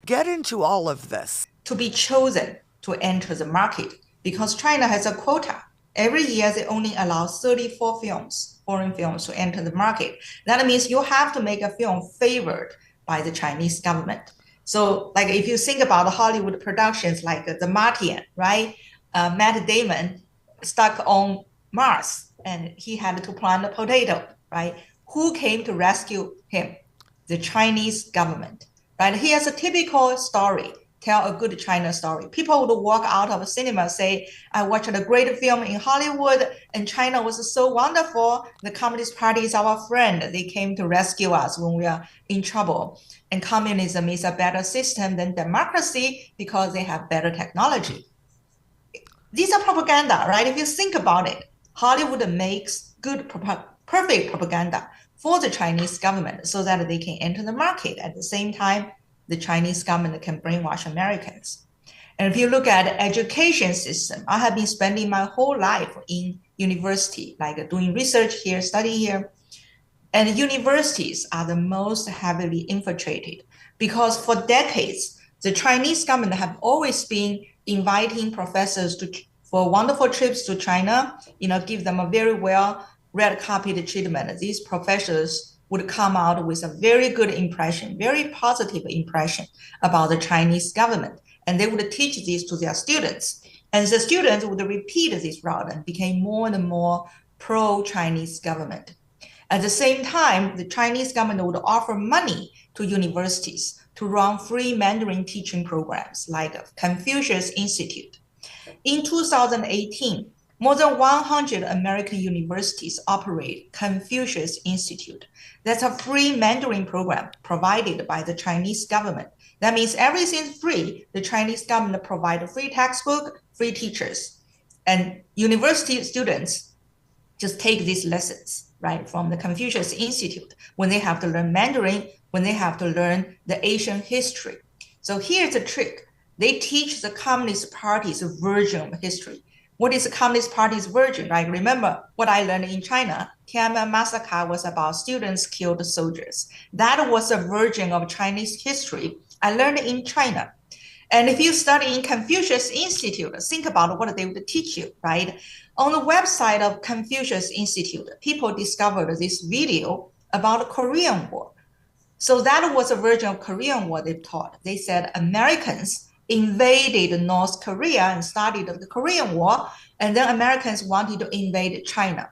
get into all of this? To be chosen to enter the market, because China has a quota. Every year, they only allow 34 films, foreign films, to enter the market. That means you have to make a film favored by the Chinese government. So, like if you think about the Hollywood productions like The Martian, right? Matt Damon stuck on Mars and he had to plant a potato, right? Who came to rescue him? The Chinese government, right? Here's a typical story. Tell a good China story. People would walk out of a cinema, say, I watched a great film in Hollywood and China was so wonderful. The Communist Party is our friend. They came to rescue us when we are in trouble. And communism is a better system than democracy because they have better technology. These are propaganda, right? If you think about it, Hollywood makes good, perfect propaganda for the Chinese government so that they can enter the market. At the same time, the Chinese government can brainwash Americans. And if you look at the education system, I have been spending my whole life in university, like doing research here, study here. And universities are the most heavily infiltrated because for decades, the Chinese government have always been inviting professors for wonderful trips to China, give them a very well red carpet treatment. These professors would come out with a very good impression, very positive impression about the Chinese government. And they would teach this to their students. And the students would repeat this route and became more and more pro-Chinese government. At the same time, the Chinese government would offer money to universities to run free Mandarin teaching programs like Confucius Institute. In 2018, more than 100 American universities operate Confucius Institute. That's a free Mandarin program provided by the Chinese government. That means everything's free. The Chinese government provides a free textbook, free teachers, and university students just take these lessons, right, from the Confucius Institute when they have to learn Mandarin, when they have to learn the Asian history. So here's a trick. They teach the Communist Party's version of history. What is the Communist Party's version, right? Remember what I learned in China. Tiananmen massacre was about students killed soldiers. That was a version of Chinese history I learned in China. And if you study in Confucius Institute, think about what they would teach you, right? On the website of Confucius Institute, people discovered this video about the Korean War. So that was a version of Korean War they taught. They said Americans invaded North Korea and started the Korean War, and then Americans wanted to invade China.